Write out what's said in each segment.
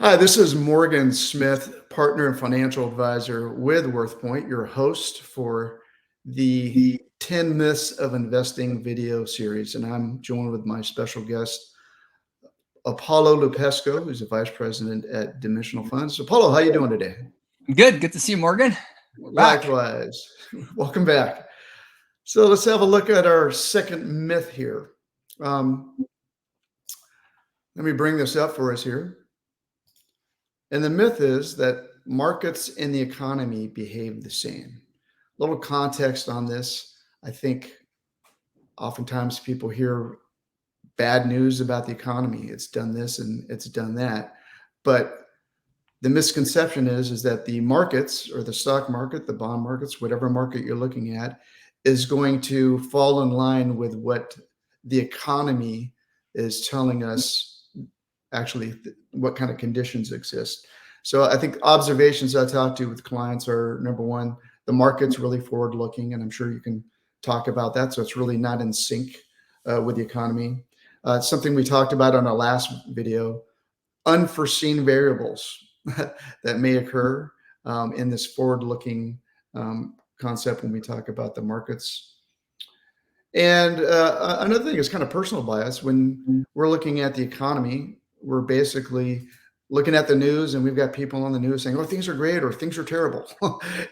Hi, this is Morgan Smith, partner and financial advisor with WorthPoint, your host for the 10 Myths of Investing video series. And I'm joined with my special guest, Apollo Lupesco, who's the vice president at Dimensional Funds. Apollo, how you doing today? Good to see you, Morgan. We're back. Likewise. Welcome back. So let's have a look at our second myth here. Let me bring this up for us here. And the myth is that markets and the economy behave the same. A little context on this. I think oftentimes people hear bad news about the economy. It's done this and it's done that. But the misconception is that the markets or the stock market, the bond markets, whatever market you're looking at, is going to fall in line with what the economy is telling us actually what kind of conditions exist. So I think observations I talk to with clients are, number one, the market's really forward looking, and I'm sure you can talk about that. So it's really not in sync with the economy. Something we talked about on our last video, unforeseen variables that may occur in this forward looking concept when we talk about the markets. And another thing is kind of personal bias. When we're looking at the economy, we're basically looking at the news and we've got people on the news saying, oh, things are great or things are terrible.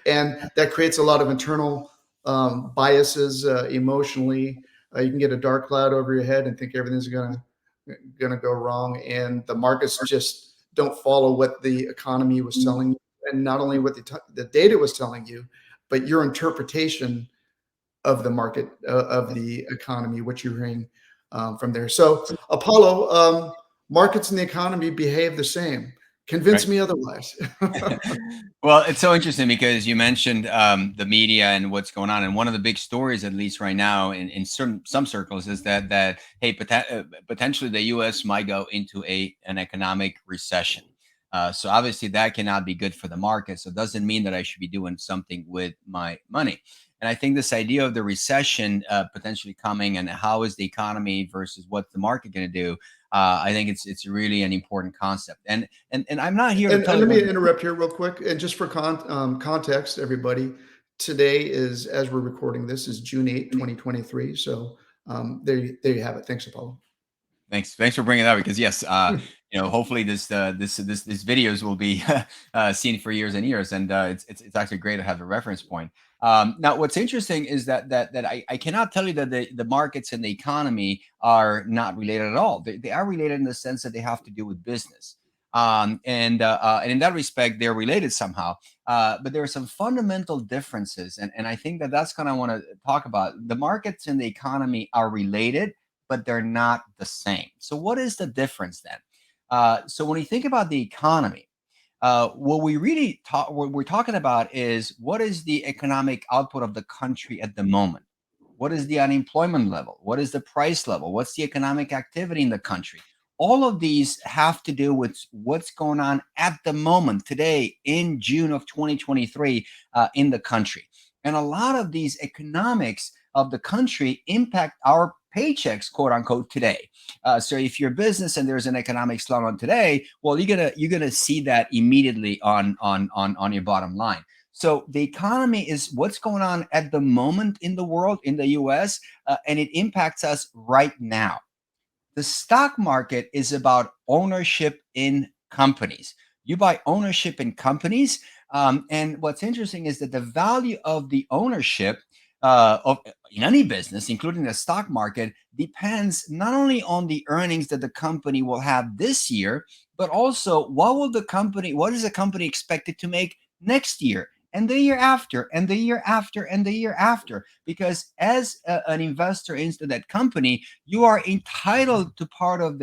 And that creates a lot of internal biases emotionally. You can get a dark cloud over your head and think everything's going to go wrong. And the markets just don't follow what the economy was telling you. And not only what the data was telling you, but your interpretation of the market, of the economy, what you're hearing from there. So Apollo, markets and the economy behave the same. Convince Right. me otherwise. Well, it's so interesting because you mentioned the media and what's going on, and one of the big stories, at least right now, in some circles, is that hey, potentially the U.S. might go into an economic recession. So obviously that cannot be good for the market. So it doesn't mean that I should be doing something with my money. And I think this idea of the recession potentially coming and how is the economy versus what's the market going to do, I think it's really an important concept. And I'm not here to And tell let me you. interrupt here real quick. And just for context, everybody, today is, as we're recording this, is June 8th, 2023. So there you have it. Thanks, Apollo. Thanks for bringing it up because yes, hopefully this videos will be seen for years and years, and it's actually great to have a reference point. Now, what's interesting is that I cannot tell you that the markets and the economy are not related at all. They are related in the sense that they have to do with business, and in that respect, they're related somehow. But there are some fundamental differences, and I think that's kind of want to talk about. The markets and the economy are related, but they're not the same. So what is the difference then? So when you think about the economy, what we're talking about is what is the economic output of the country at the moment? What is the unemployment level? What is the price level? What's the economic activity in the country? All of these have to do with what's going on at the moment, today in June of 2023 in the country. And a lot of these economics of the country impact our paychecks, quote unquote, today. So if you're a business and there's an economic slowdown today, well, you're gonna see that immediately on your bottom line. So the economy is what's going on at the moment in the world, in the US, and it impacts us right now. The stock market is about ownership in companies. You buy ownership in companies. And what's interesting is that the value of the ownership in any business, including the stock market, depends not only on the earnings that the company will have this year, but also what is the company expected to make next year and the year after and the year after and the year after. Because as an investor into that company, you are entitled to part of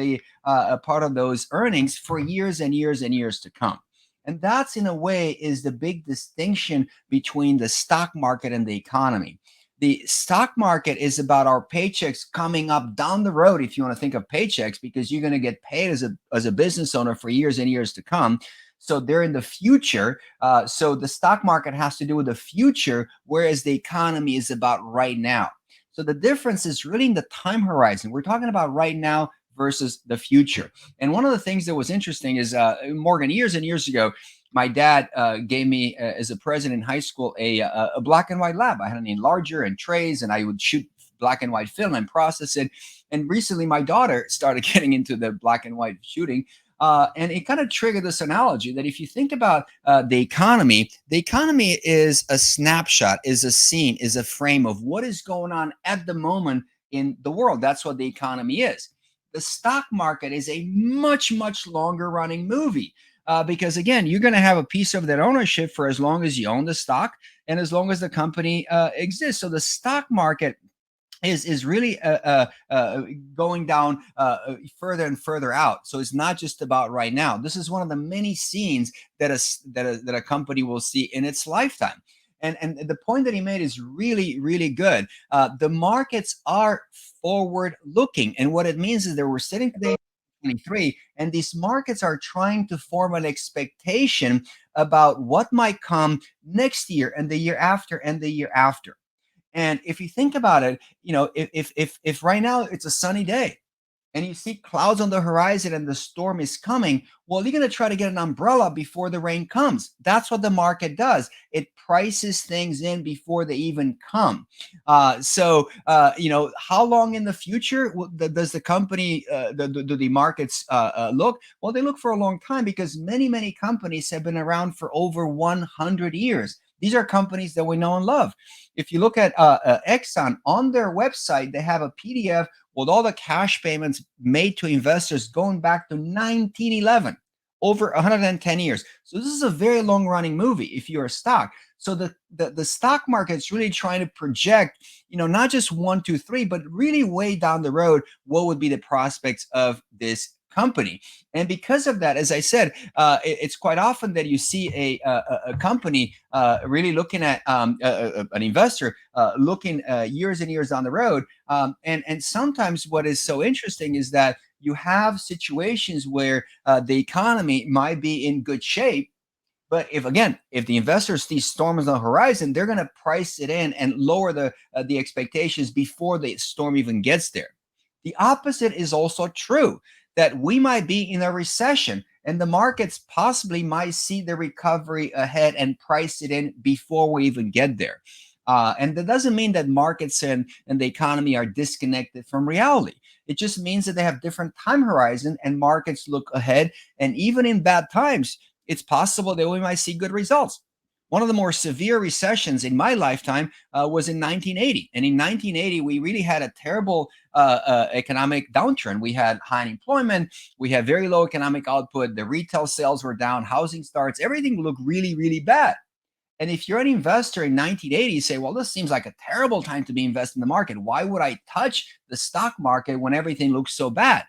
those earnings for years and years and years to come. And that's, in a way, is the big distinction between the stock market and the economy. The stock market is about our paychecks coming up down the road, if you want to think of paychecks, because you're going to get paid as a business owner for years and years to come. So they're in the future. So the stock market has to do with the future, whereas the economy is about right now. So the difference is really in the time horizon. We're talking about right now versus the future. And one of the things that was interesting is, Morgan, years and years ago, my dad gave me, as a present in high school, a black and white lab. I had an enlarger and trays, and I would shoot black and white film and process it. And recently, my daughter started getting into the black and white shooting. And it kind of triggered this analogy that if you think about the economy is a snapshot, is a scene, is a frame of what is going on at the moment in the world. That's what the economy is. The stock market is a much, much longer running movie. Because again, you're going to have a piece of that ownership for as long as you own the stock and as long as the company exists. So the stock market is really going down further and further out. So it's not just about right now. This is one of the many scenes that a company will see in its lifetime. And the point that he made is really, really good. The markets are forward looking, and what it means is that we're sitting today 23, and these markets are trying to form an expectation about what might come next year and the year after and the year after. And if you think about it, if right now it's a sunny day and you see clouds on the horizon and the storm is coming, well, you're going to try to get an umbrella before the rain comes. That's what the market does. It prices things in before they even come. How long in the future does the company, do the markets look? Well, they look for a long time because many, many companies have been around for over 100 years. These are companies that we know and love. If you look at Exxon, on their website, they have a PDF with all the cash payments made to investors going back to 1911, over 110 years. So this is a very long running movie if you're a stock. So the stock market is really trying to project, not just 1, 2, 3, but really way down the road, what would be the prospects of this company. And because of that, as I said, it's quite often that you see a company really looking at an investor looking years and years down the road. And sometimes what is so interesting is that you have situations where the economy might be in good shape. But if the investors see storms on the horizon, they're going to price it in and lower the expectations before the storm even gets there. The opposite is also true, that we might be in a recession and the markets possibly might see the recovery ahead and price it in before we even get there. And that doesn't mean that markets and the economy are disconnected from reality. It just means that they have different time horizon and markets look ahead. And even in bad times, it's possible that we might see good results. One of the more severe recessions in my lifetime was in 1980. And in 1980, we really had a terrible economic downturn. We had high unemployment. We had very low economic output. The retail sales were down, housing starts, everything looked really, really bad. And if you're an investor in 1980, you say, well, this seems like a terrible time to be investing in the market. Why would I touch the stock market when everything looks so bad?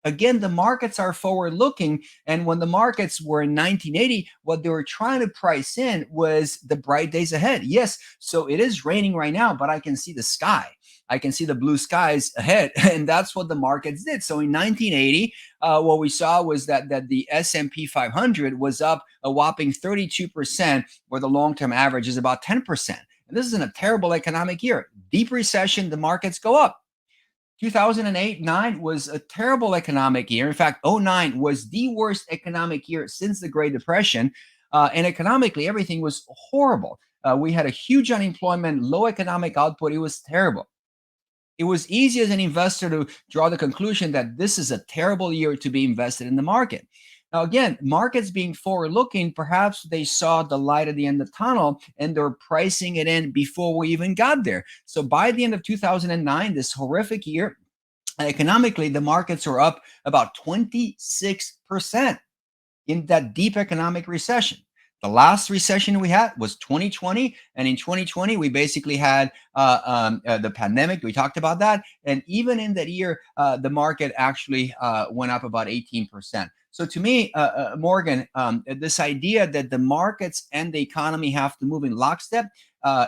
Again, the markets are forward looking. And when the markets were in 1980, what they were trying to price in was the bright days ahead. Yes, so it is raining right now, but I can see the sky. I can see the blue skies ahead. And that's what the markets did. So in 1980, what we saw was that the S&P 500 was up a whopping 32%, where the long-term average is about 10%. And this is in a terrible economic year. Deep recession, the markets go up. 2008-9 was a terrible economic year. In fact, 2009 was the worst economic year since the Great Depression. And economically, everything was horrible. We had a huge unemployment, low economic output. It was terrible. It was easy as an investor to draw the conclusion that this is a terrible year to be invested in the market. Now, again, markets being forward looking, perhaps they saw the light at the end of the tunnel and they're pricing it in before we even got there. So by the end of 2009, this horrific year, economically, the markets were up about 26% in that deep economic recession. The last recession we had was 2020. And in 2020, we basically had the pandemic. We talked about that. And even in that year, the market actually went up about 18%. So to me, Morgan, this idea that the markets and the economy have to move in lockstep,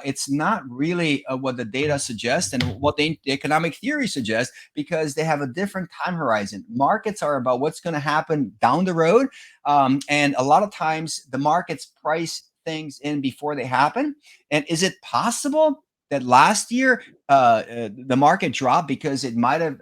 it's not really what the data suggests and what the economic theory suggests, because they have a different time horizon. Markets are about what's going to happen down the road. And a lot of times the markets price things in before they happen. And is it possible that last year the market dropped because it might have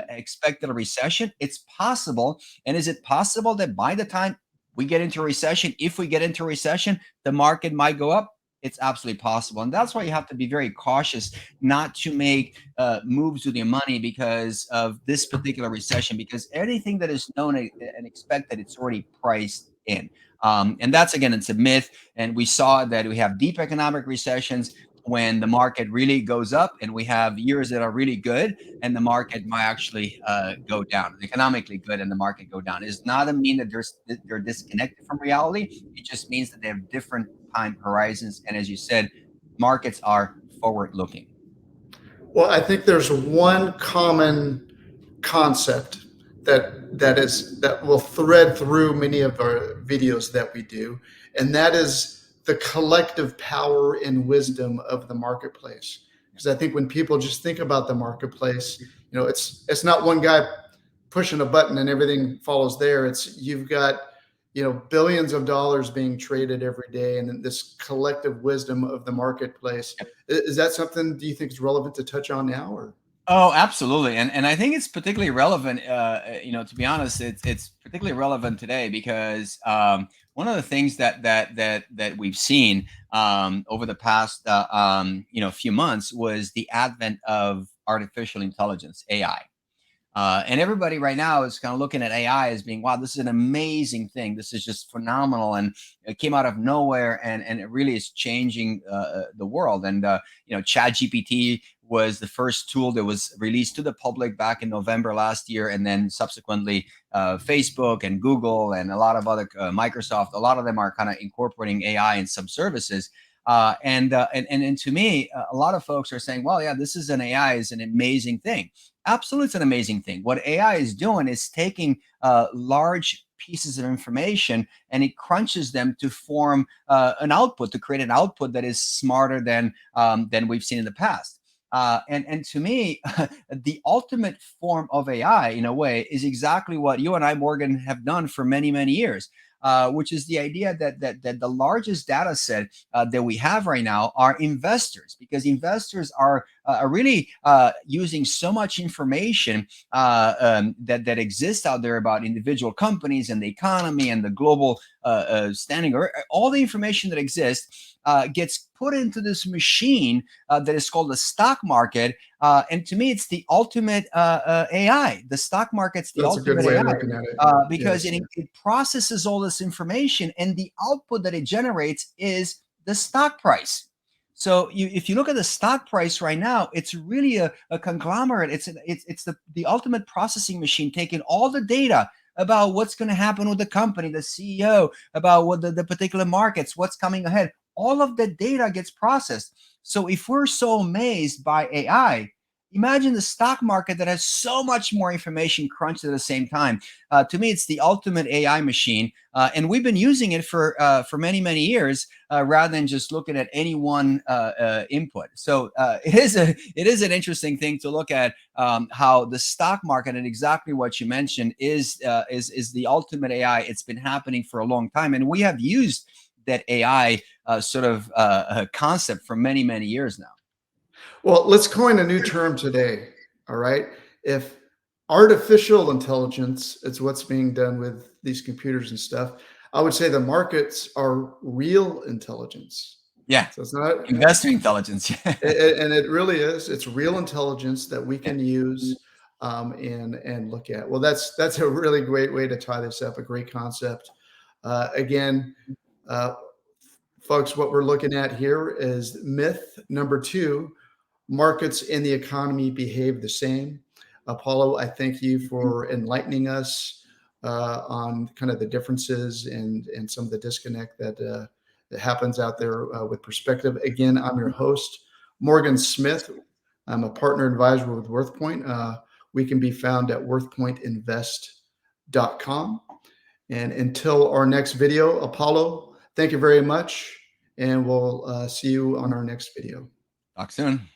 expected a recession? It's possible. And is it possible that by the time we get into a recession, if we get into a recession, the market might go up? It's absolutely possible. And that's why you have to be very cautious not to make moves with your money because of this particular recession, because anything that is known and expected, it's already priced in. And that's, again, it's a myth. And we saw that we have deep economic recessions when the market really goes up, and we have years that are really good and the market might actually go down, economically good, and the market go down. It does not mean that they're disconnected from reality. It just means that they have different time horizons. And as you said, markets are forward looking. Well, I think there's one common concept that will thread through many of our videos that we do, and that is the collective power and wisdom of the marketplace. Because I think when people just think about the marketplace, it's not one guy pushing a button and everything follows there. It's you've got billions of dollars being traded every day, and this collective wisdom of the marketplace. Is that something, do you think, is relevant to touch on now? Or Oh, absolutely, and I think it's particularly relevant. To be honest, it's particularly relevant today because one of the things that we've seen over the past few months was the advent of artificial intelligence, AI. And everybody right now is kind of looking at AI as being, wow, this is an amazing thing. This is just phenomenal. And it came out of nowhere, and it really is changing the world. And, ChatGPT was the first tool that was released to the public back in November last year. And then subsequently, Facebook and Google and a lot of other, Microsoft, a lot of them are kind of incorporating AI in some services. And to me, a lot of folks are saying, well, yeah, this is an AI is an amazing thing. Absolutely, it's an amazing thing. What AI is doing is taking large pieces of information and it crunches them to form an output, to create an output that is smarter than we've seen in the past. And to me, the ultimate form of AI, in a way, is exactly what you and I, Morgan, have done for many, many years. Which is the idea that the largest data set that we have right now are investors, because investors are really using so much information that exists out there about individual companies and the economy and the global standing, or all the information that exists gets put into this machine that is called the stock market. And to me, it's the ultimate AI. The stock market's the that's a good ultimate way of AI. looking at it. Because Yes. it processes all this information, and the output that it generates is the stock price. So if you look at the stock price right now, it's really a conglomerate. It's the ultimate processing machine, taking all the data about what's going to happen with the company, the CEO, about what the particular markets, what's coming ahead. All of the data gets processed. So if we're so amazed by AI, imagine the stock market that has so much more information crunched at the same time. To me, it's the ultimate AI machine, and we've been using it for many, many years, rather than just looking at any one input. So it is an interesting thing to look at, how the stock market, and exactly what you mentioned, is the ultimate AI. It's been happening for a long time, and we have used that AI concept for many, many years now. Well, let's coin a new term today. All right. If artificial intelligence is what's being done with these computers and stuff, I would say the markets are real intelligence. Yeah, So it's not, investor intelligence. and it really is. It's real intelligence that we Yeah. can use and look at. Well, that's a really great way to tie this up. A great concept. Again, uh, folks, what we're looking at here is myth number 2: markets and the economy behave the same. Apollo, I thank you for enlightening us on kind of the differences and some of the disconnect that happens out there with perspective. Again, I'm your host, Morgan Smith. I'm a partner advisor with WorthPoint. We can be found at worthpointinvest.com. And until our next video, Apollo, thank you very much. And we'll see you on our next video. Talk soon.